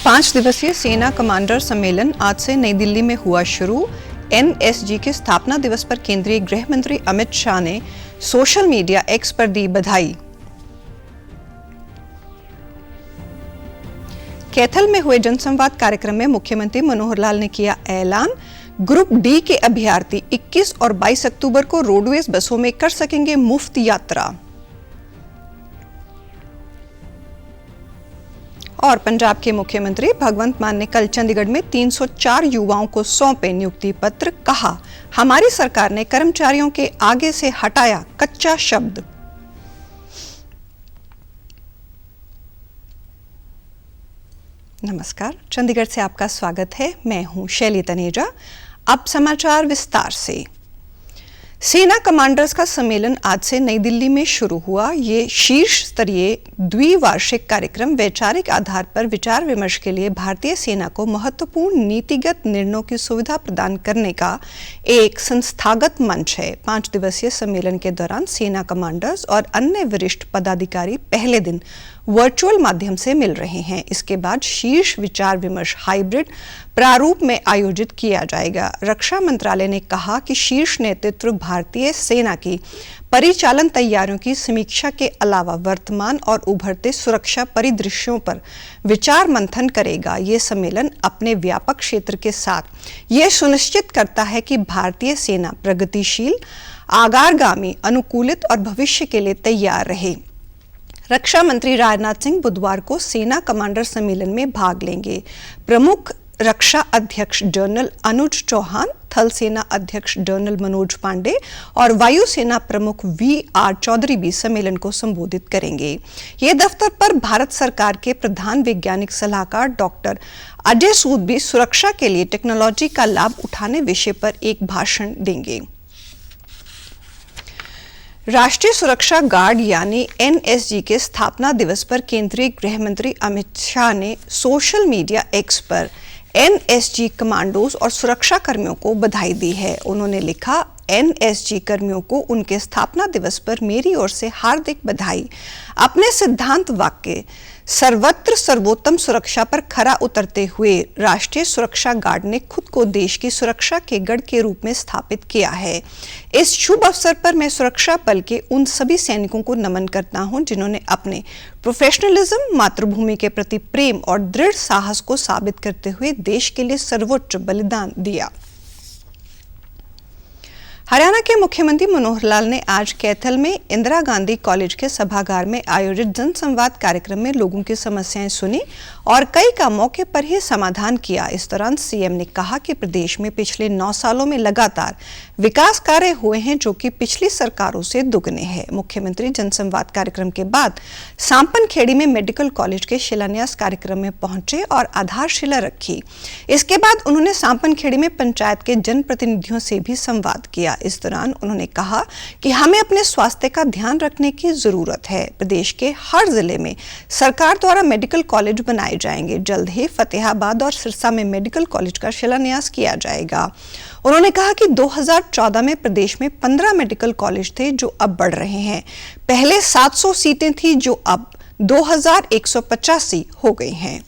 5 दिवसीय सेना कमांडर सम्मेलन आज से नई दिल्ली में हुआ शुरू। एनएसजी के स्थापना दिवस पर केंद्रीय गृह मंत्री अमित शाह ने सोशल मीडिया एक्स पर दी बधाई। कैथल में हुए जनसंवाद कार्यक्रम में मुख्यमंत्री मनोहर लाल ने किया ऐलान, ग्रुप डी के अभ्यर्थी 21 और 22 अक्टूबर को रोडवेज बसों में कर सकेंगे मुफ्त यात्रा। और पंजाब के मुख्यमंत्री भगवंत मान ने कल चंडीगढ़ में 304 युवाओं को सौंपे नियुक्ति पत्र। कहा, हमारी सरकार ने कर्मचारियों के आगे से हटाया कच्चा शब्द। नमस्कार, चंडीगढ़ से आपका स्वागत है। मैं हूं शैली तनेजा। अब समाचार विस्तार से। सेना कमांडर्स का सम्मेलन आज से नई दिल्ली में शुरू हुआ। ये शीर्ष स्तरीय द्विवार्षिक कार्यक्रम वैचारिक आधार पर विचार विमर्श के लिए भारतीय सेना को महत्वपूर्ण नीतिगत निर्णयों की सुविधा प्रदान करने का एक संस्थागत मंच है। 5 दिवसीय सम्मेलन के दौरान सेना कमांडर्स और अन्य वरिष्ठ पदाधिकारी पहले दिन वर्चुअल माध्यम से मिल रहे हैं। इसके बाद शीर्ष विचार विमर्श हाइब्रिड प्रारूप में आयोजित किया जाएगा। रक्षा मंत्रालय ने कहा कि शीर्ष नेतृत्व भारतीय सेना की परिचालन तैयारियों की समीक्षा के अलावा वर्तमान और उभरते सुरक्षा परिदृश्यों पर विचार मंथन करेगा। ये सम्मेलन अपने व्यापक क्षेत्र के साथ ये सुनिश्चित करता है कि भारतीय सेना प्रगतिशील, आगारगामी, अनुकूलित और भविष्य के लिए तैयार रहे। रक्षा मंत्री राजनाथ सिंह बुधवार को सेना कमांडर सम्मेलन में भाग लेंगे। प्रमुख रक्षा अध्यक्ष जनरल अनुज चौहान, थल सेना अध्यक्ष जनरल मनोज पांडे और वायुसेना प्रमुख वी.आर. चौधरी भी सम्मेलन को संबोधित करेंगे। ये दफ्तर पर भारत सरकार के प्रधान वैज्ञानिक सलाहकार डॉक्टर अजय सूद भी सुरक्षा के लिए टेक्नोलॉजी का लाभ उठाने विषय पर एक भाषण देंगे। राष्ट्रीय सुरक्षा गार्ड यानी एनएसजी के स्थापना दिवस पर केंद्रीय गृह मंत्री अमित शाह ने सोशल मीडिया एक्स पर एनएसजी कमांडोज और सुरक्षा कर्मियों को बधाई दी है। उन्होंने लिखा, एनएसजी कर्मियों को उनके स्थापना दिवस पर मेरी ओर से हार्दिक बधाई। अपने सिद्धांत वाक्य सर्वत्र सर्वोत्तम सुरक्षा पर खरा उतरते हुए राष्ट्रीय सुरक्षा गार्ड ने खुद को देश की सुरक्षा के गढ़ के रूप में स्थापित किया है। इस शुभ अवसर पर मैं सुरक्षा बल के उन सभी सैनिकों को नमन करता हूं जिन्होंने अपने प्रोफेशनलिज्म, मातृभूमि के प्रति प्रेम और दृढ़ साहस को साबित करते हुए देश के लिए सर्वोच्च बलिदान दिया। हरियाणा के मुख्यमंत्री मनोहर लाल ने आज कैथल में इंदिरा गांधी कॉलेज के सभागार में आयोजित जनसंवाद कार्यक्रम में लोगों की समस्याएं सुनी और कई का मौके पर ही समाधान किया। इस दौरान सीएम ने कहा कि प्रदेश में पिछले 9 सालों में लगातार विकास कार्य हुए हैं जो कि पिछली सरकारों से दुगने हैं। मुख्यमंत्री जनसंवाद कार्यक्रम के बाद सांपनखेड़ी में मेडिकल कॉलेज के शिलान्यास कार्यक्रम में पहुंचे और आधारशिला रखी। इसके बाद उन्होंने सांपनखेड़ी में पंचायत के जनप्रतिनिधियों से भी संवाद किया। इस दौरान उन्होंने कहा कि हमें अपने स्वास्थ्य का ध्यान रखने की जरूरत है। प्रदेश के हर जिले में सरकार द्वारा मेडिकल कॉलेज बनाए जाएंगे। जल्द ही फतेहाबाद और सिरसा में मेडिकल कॉलेज का शिलान्यास किया जाएगा। उन्होंने कहा कि 2014 में प्रदेश में 15 मेडिकल कॉलेज थे जो अब बढ़ रहे हैं। पहले 700 सीटें थी जो अब 2185 हो गई हैं।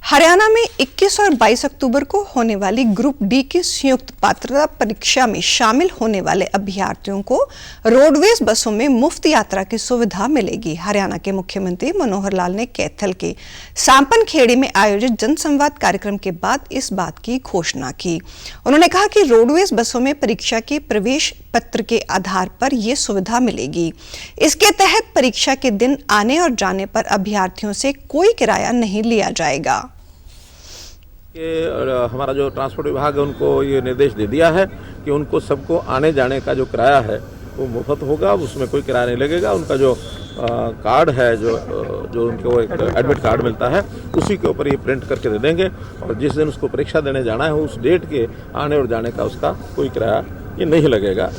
हरियाणा में 21 और 22 अक्टूबर को होने वाली ग्रुप डी की संयुक्त पात्रता परीक्षा में शामिल होने वाले अभ्यर्थियों को रोडवेज बसों में मुफ्त यात्रा की सुविधा मिलेगी। हरियाणा के मुख्यमंत्री मनोहर लाल ने कैथल के सांपनखेड़ी में आयोजित जनसंवाद कार्यक्रम के बाद इस बात की घोषणा की। उन्होंने कहा कि रोडवेज बसों में परीक्षा के प्रवेश पत्र के आधार पर यह सुविधा मिलेगी। इसके तहत परीक्षा के दिन आने और जाने पर अभ्यर्थियों से कोई किराया नहीं लिया जाएगा। और हमारा जो ट्रांसपोर्ट विभाग है उनको ये निर्देश दे दिया है कि उनको सबको आने जाने का जो किराया है वो मुफ्त होगा, उसमें कोई किराया नहीं लगेगा। उनका जो कार्ड है जो उनको एक एडमिट कार्ड मिलता है उसी के ऊपर ये प्रिंट करके दे देंगे और जिस दिन उसको परीक्षा देने जाना है उस डेट के आने और जाने का उसका कोई किराया ये नहीं लगेगा।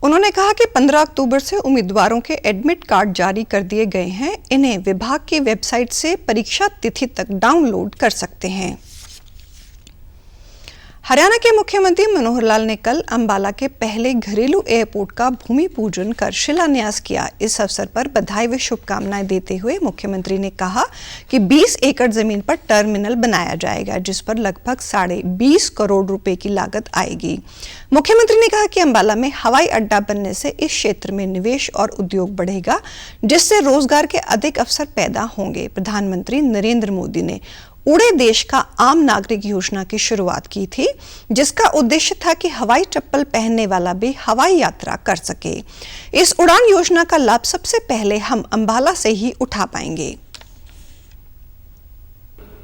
उन्होंने कहा कि 15 अक्टूबर से उम्मीदवारों के एडमिट कार्ड जारी कर दिए गए हैं। इन्हें विभाग की वेबसाइट से परीक्षा तिथि तक डाउनलोड कर सकते हैं। हरियाणा के मुख्यमंत्री मनोहर लाल ने कल अंबाला के पहले घरेलू एयरपोर्ट का भूमि पूजन कर शिलान्यास किया। इस अवसर पर बधाई व शुभकामनाएं देते हुए मुख्यमंत्री ने कहा कि 20 एकड़ जमीन पर टर्मिनल बनाया जाएगा, जिस पर लगभग 20.5 करोड़ रुपए की लागत आएगी। मुख्यमंत्री ने कहा कि अंबाला में हवाई अड्डा बनने से इस क्षेत्र में निवेश और उद्योग बढ़ेगा, जिससे रोजगार के अधिक अवसर पैदा होंगे। प्रधानमंत्री नरेंद्र मोदी ने उड़े देश का आम नागरिक योजना की शुरुआत की थी, जिसका उद्देश्य था कि हवाई चप्पल पहनने वाला भी हवाई यात्रा कर सके। इस उड़ान योजना का लाभ सबसे पहले हम अंबाला से ही उठा पाएंगे।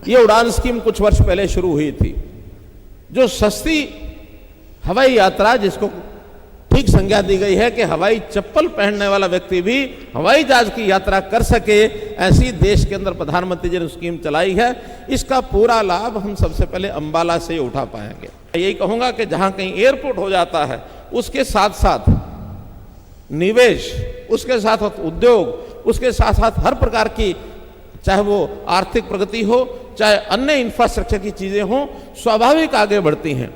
ये उड़ान स्कीम कुछ वर्ष पहले शुरू हुई थी, जो सस्ती हवाई यात्रा, जिसको ठीक संज्ञा दी गई है कि हवाई चप्पल पहनने वाला व्यक्ति भी हवाई जहाज की यात्रा कर सके, ऐसी देश के अंदर प्रधानमंत्री जी ने स्कीम चलाई है। इसका पूरा लाभ हम सबसे पहले अंबाला से उठा पाएंगे। यही कहूंगा कि जहां कहीं एयरपोर्ट हो जाता है, उसके साथ साथ निवेश, उसके साथ साथ उद्योग, उसके साथ साथ हर प्रकार की, चाहे वो आर्थिक प्रगति हो, चाहे अन्य इंफ्रास्ट्रक्चर की चीजें हो, स्वाभाविक आगे बढ़ती हैं।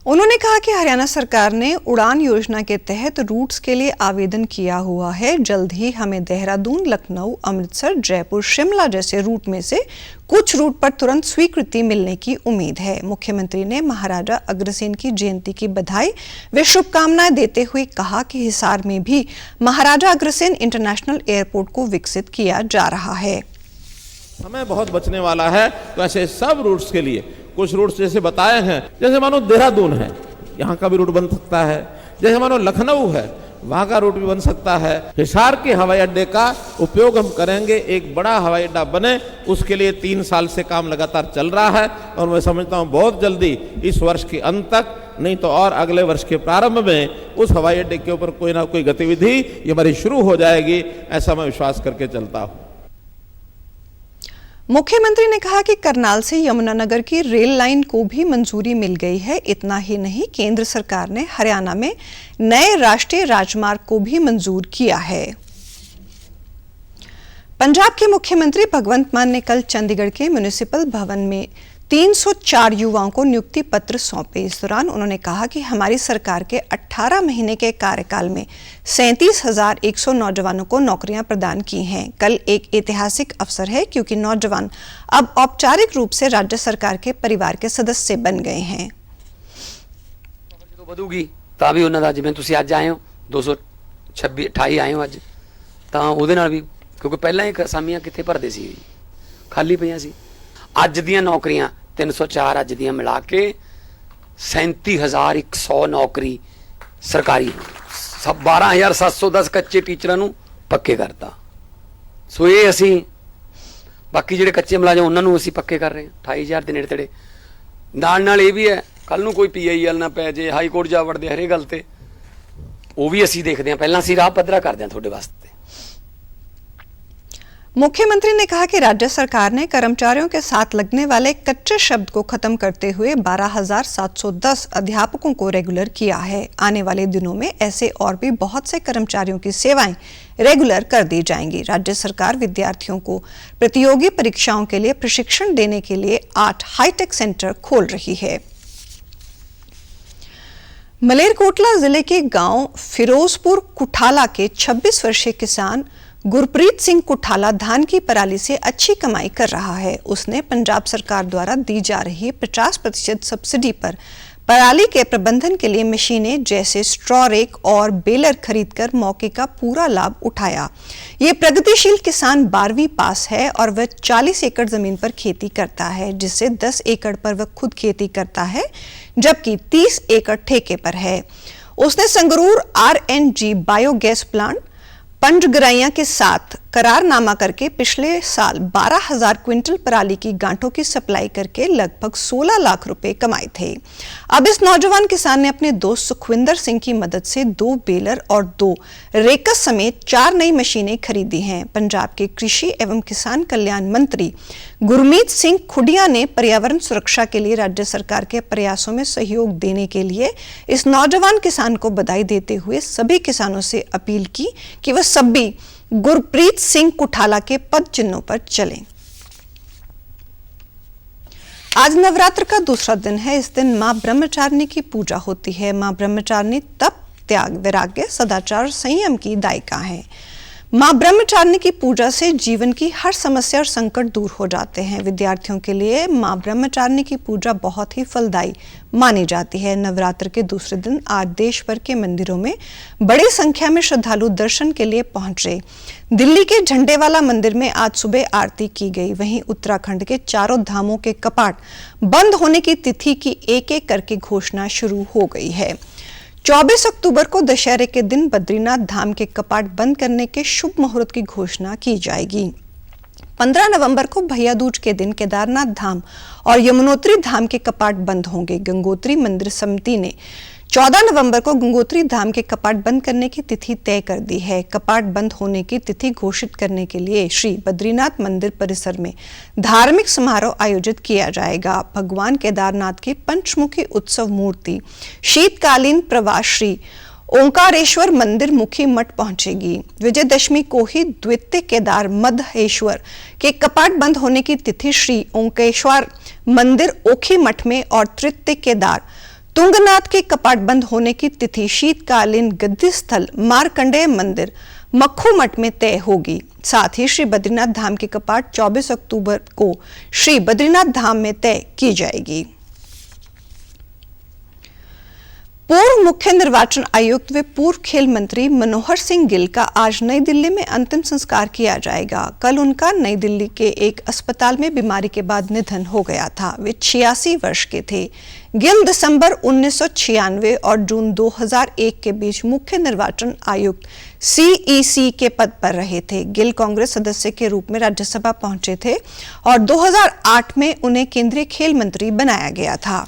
उन्होंने कहा कि हरियाणा सरकार ने उड़ान योजना के तहत रूट्स के लिए आवेदन किया हुआ है। जल्द ही हमें देहरादून, लखनऊ, अमृतसर, जयपुर, शिमला जैसे रूट में से कुछ रूट पर तुरंत स्वीकृति मिलने की उम्मीद है। मुख्यमंत्री ने महाराजा अग्रसेन की जयंती की बधाई व शुभकामनाएं देते हुए कहा कि हिसार में भी महाराजा अग्रसेन इंटरनेशनल एयरपोर्ट को विकसित किया जा रहा है। समय बहुत बचने वाला है, तो ऐसे सब रूट्स के लिए कुछ रूट्स जैसे बताए हैं, जैसे मानो देहरादून है, यहाँ का भी रूट बन सकता है। जैसे मानो लखनऊ है, वहाँ का रूट भी बन सकता है। हिसार के हवाई अड्डे का उपयोग हम करेंगे, एक बड़ा हवाई अड्डा बने, उसके लिए 3 साल से काम लगातार चल रहा है और मैं समझता हूँ बहुत जल्दी इस वर्ष के अंत तक, नहीं तो और अगले वर्ष के प्रारंभ में उस हवाई अड्डे के ऊपर कोई ना कोई गतिविधि ये हमारी शुरू हो जाएगी, ऐसा मैं विश्वास करके चलता हूँ। मुख्यमंत्री ने कहा कि करनाल से यमुनानगर की रेल लाइन को भी मंजूरी मिल गई है। इतना ही नहीं, केंद्र सरकार ने हरियाणा में नए राष्ट्रीय राजमार्ग को भी मंजूर किया है। पंजाब के मुख्यमंत्री भगवंत मान ने कल चंडीगढ़ के म्युनिसिपल भवन में 304 युवाओं को नियुक्ति पत्र सौंपे। इस दौरान उन्होंने कहा कि हमारी सरकार के 18 महीने के कार्यकाल में 37,100 नौजवानों को नौकरियां प्रदान की हैं। कल एक ऐतिहासिक अवसर है, क्योंकि नौजवान अब औपचारिक रूप से राज्य सरकार के परिवार के सदस्य बन गए हैं। तो ਵਧੂਗੀ ਤਾਂ ਵੀ ਉਹਨਾਂ ਦਾ, ਜਿਵੇਂ ਤੁਸੀਂ ਅੱਜ ਆਏ ਹੋ 228 ਆਏ ਹੋ ਅੱਜ, ਤਾਂ ਉਹਦੇ ਨਾਲ ਵੀ, ਕਿਉਂਕਿ ਪਹਿਲਾਂ ਇੱਕ ਅਸਾਮੀਆਂ ਕਿੱਥੇ ਭਰਦੇ ਸੀ, ਖਾਲੀ ਪਈਆਂ ਸੀ। ਅੱਜ ਦੀਆਂ ਨੌਕਰੀਆਂ 304 ਅੱਜ ਦੀਆਂ ਮਿਲਾ ਕੇ 37,100 ਨੌਕਰੀ ਸਰਕਾਰੀ, 12,710 ਕੱਚੇ ਟੀਚਰਾਂ ਨੂੰ ਪੱਕੇ ਕਰਤਾ। ਸੋ ਇਹ ਅਸੀਂ ਬਾਕੀ ਜਿਹੜੇ ਕੱਚੇ ਮੁਲਾਜ਼ਮ ਉਹਨਾਂ ਨੂੰ ਅਸੀਂ ਪੱਕੇ ਕਰ ਰਹੇ ਹਾਂ 28,000 ਦੇ ਨੇੜੇ ਤੇੜੇ। ਨਾਲ ਇਹ ਵੀ ਹੈ, ਕੱਲ ਨੂੰ ਕੋਈ PIL ਨਾ ਪੈ ਜੇ, ਹਾਈ ਕੋਰਟ ਜਾ ਵੜਦੇ ਹਰੇ ਗੱਲ ਤੇ, ਉਹ ਵੀ ਅਸੀਂ ਦੇਖਦੇ ਹਾਂ। ਪਹਿਲਾਂ ਅਸੀਂ ਰਾਹ ਪੱਧਰਾ ਕਰਦੇ ਹਾਂ ਤੁਹਾਡੇ ਵਾਸਤੇ। मुख्यमंत्री ने कहा कि राज्य सरकार ने कर्मचारियों के साथ लगने वाले कच्चे शब्द को खत्म करते हुए 12,710 अध्यापकों को रेगुलर किया है। आने वाले दिनों में ऐसे और भी बहुत से कर्मचारियों की सेवाएं रेगुलर कर दी जाएंगी। राज्य सरकार विद्यार्थियों को प्रतियोगी परीक्षाओं के लिए प्रशिक्षण देने के लिए 8 हाईटेक सेंटर खोल रही है। मलेरकोटला जिले के गांव फिरोजपुर कुठाला के 26 वर्षीय किसान गुरप्रीत सिंह कुठाला धान की पराली से अच्छी कमाई कर रहा है। उसने पंजाब सरकार द्वारा दी जा रही 50% सब्सिडी पर पराली के प्रबंधन के लिए मशीनें जैसे स्ट्रॉ रेक और बेलर खरीदकर मौके का पूरा लाभ उठाया। ये प्रगतिशील किसान 12वीं पास है और वह 40 एकड़ जमीन पर खेती करता है, जिससे 10 एकड़ पर वह खुद खेती करता है, जबकि 30 एकड़ ठेके पर है। उसने संगरूर RNG बायोगैस प्लांट पंचगराइयां के साथ करारनामा करके पिछले साल 12,000 क्विंटल पराली की गांठों की सप्लाई करके लगभग 16 लाख रुपए कमाए थे। अब इस नौजवान किसान ने अपने दोस्त सुखविंदर सिंह की मदद से 2 बेलर और 2 रेकस समेत 4 नई मशीनें खरीदी हैं। पंजाब के कृषि एवं किसान कल्याण मंत्री गुरमीत सिंह खुडिया ने पर्यावरण सुरक्षा के लिए राज्य सरकार के प्रयासों में सहयोग देने के लिए इस नौजवान किसान को बधाई देते हुए सभी किसानों से अपील की कि वह सभी गुरप्रीत सिंह कुठाला के पद चिन्हों पर चलें। आज नवरात्र का दूसरा दिन है। इस दिन मां ब्रह्मचारिणी की पूजा होती है। मां ब्रह्मचारिणी तप, त्याग, वैराग्य, सदाचार, संयम की दायिका है। मां ब्रह्मचारिणी की पूजा से जीवन की हर समस्या और संकट दूर हो जाते हैं। विद्यार्थियों के लिए मां ब्रह्मचारिणी की पूजा बहुत ही फलदायी मानी जाती है। नवरात्र के दूसरे दिन आज देश भर के मंदिरों में बड़ी संख्या में श्रद्धालु दर्शन के लिए पहुंचे। दिल्ली के झंडेवाला मंदिर में आज सुबह आरती की गई। वहीं उत्तराखंड के चारों धामों के कपाट बंद होने की तिथि की एक-एक करके घोषणा शुरू हो गई है। 24 अक्टूबर को दशहरे के दिन बद्रीनाथ धाम के कपाट बंद करने के शुभ मुहूर्त की घोषणा की जाएगी। 15 नवंबर को भैया दूज के दिन केदारनाथ धाम और यमुनोत्री धाम के कपाट बंद होंगे। गंगोत्री मंदिर समिति ने 14 नवंबर को गंगोत्री धाम के कपाट बंद करने की तिथि तय कर दी है। कपाट बंद होने की तिथि घोषित करने के लिए श्री बद्रीनाथ मंदिर परिसर में धार्मिक समारोह आयोजित किया जाएगा। भगवान केदारनाथ की पंचमुखी उत्सव मूर्ति शीतकालीन प्रवास श्री ओंकारेश्वर मंदिर मुखी मठ पहुंचेगी। विजयदशमी को ही द्वितीय केदार मधेश्वर के कपाट बंद होने की तिथि श्री ओंकेश्वर मंदिर ओखी मठ में और तृतीय केदार तुंगनाथ के कपाट बंद होने की तिथि शीतकालीन गद्दी स्थल मार्कंडेय मंदिर मक्खू मठ में तय होगी। साथ ही श्री बद्रीनाथ धाम के कपाट 24 अक्टूबर को श्री बद्रीनाथ धाम में तय की जाएगी। पूर्व मुख्य निर्वाचन आयुक्त व पूर्व खेल मंत्री मनोहर सिंह गिल का आज नई दिल्ली में अंतिम संस्कार किया जाएगा। कल उनका नई दिल्ली के एक अस्पताल में बीमारी के बाद निधन हो गया था। वे 86 वर्ष के थे। गिल दिसंबर 1996 और जून 2001 के बीच मुख्य निर्वाचन आयुक्त CEC के पद पर रहे थे। गिल कांग्रेस सदस्य के रूप में राज्यसभा पहुंचे थे और 2008 में उन्हें केंद्रीय खेल मंत्री बनाया गया था।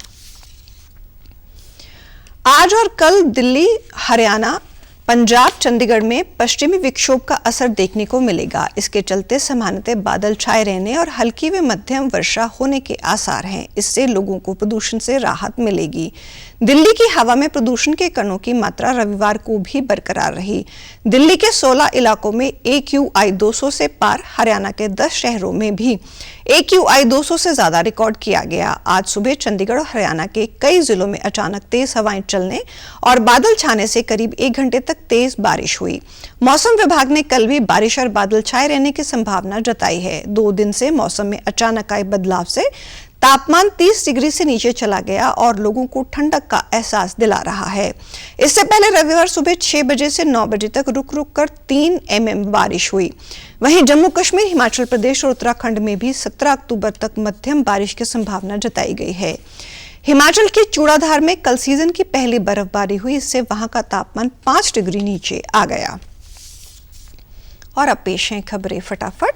आज और कल दिल्ली, हरियाणा, पंजाब, चंडीगढ़ में पश्चिमी विक्षोभ का असर देखने को मिलेगा। इसके चलते सामान्यतः बादल छाए रहने और हल्की व मध्यम वर्षा होने के आसार हैं। इससे लोगों को प्रदूषण से राहत मिलेगी। दिल्ली की हवा में प्रदूषण के कणों की मात्रा रविवार को भी बरकरार रही। दिल्ली के 16 इलाकों में AQI 200 से पार, हरियाणा के 10 शहरों में भी AQI 200 से ज्यादा रिकॉर्ड किया गया। आज सुबह चंडीगढ़ और हरियाणा के कई जिलों में अचानक तेज हवाएं चलने और बादल छाने से करीब 1 घंटे तक तेज बारिश हुई। मौसम विभाग ने कल भी बारिश और बादल छाए रहने की संभावना जताई है। 2 दिन से मौसम में अचानक आए बदलाव से तापमान 30 डिग्री से नीचे चला गया और लोगों को ठंडक का एहसास दिला रहा है। इससे पहले रविवार सुबह 6 बजे से 9 बजे तक रुक रुक कर 3 mm बारिश हुई। वहीं जम्मू कश्मीर, हिमाचल प्रदेश और उत्तराखंड में भी 17 अक्टूबर तक मध्यम बारिश की संभावना जताई गई है। हिमाचल के चूड़ाधार में कल सीजन की पहली बर्फबारी हुई। इससे वहां का तापमान 5 डिग्री नीचे आ गया। और अब पेश हैं खबरें फटाफट।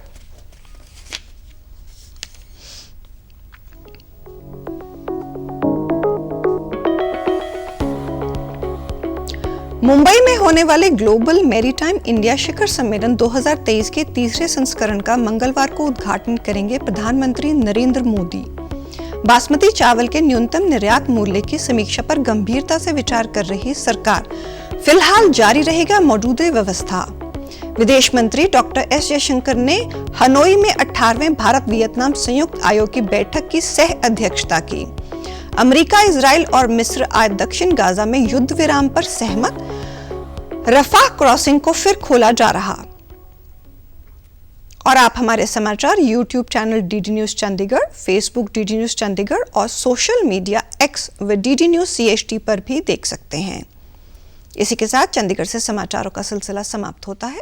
मुंबई में होने वाले ग्लोबल मैरीटाइम इंडिया शिखर सम्मेलन 2023 के तीसरे संस्करण का मंगलवार को उद्घाटन करेंगे प्रधानमंत्री नरेंद्र मोदी। बासमती चावल के न्यूनतम निर्यात मूल्य की समीक्षा पर गंभीरता से विचार कर रही सरकार, फिलहाल जारी रहेगा मौजूदा व्यवस्था। विदेश मंत्री डॉक्टर S जयशंकर ने हनोई में 18वें भारत वियतनाम संयुक्त आयोग की बैठक की सह अध्यक्षता की। अमेरिका, इजराइल और मिस्र आज दक्षिण गाजा में युद्ध विराम पर सहमत। रफाह क्रॉसिंग को फिर खोला जा रहा। और आप हमारे समाचार YouTube channel DD news Chandigarh, Facebook DD news Chandigarh और सोशल मीडिया X व DD न्यूज CHT पर भी देख सकते हैं। इसी के साथ चंडीगढ़ से समाचारों का सिलसिला समाप्त होता है।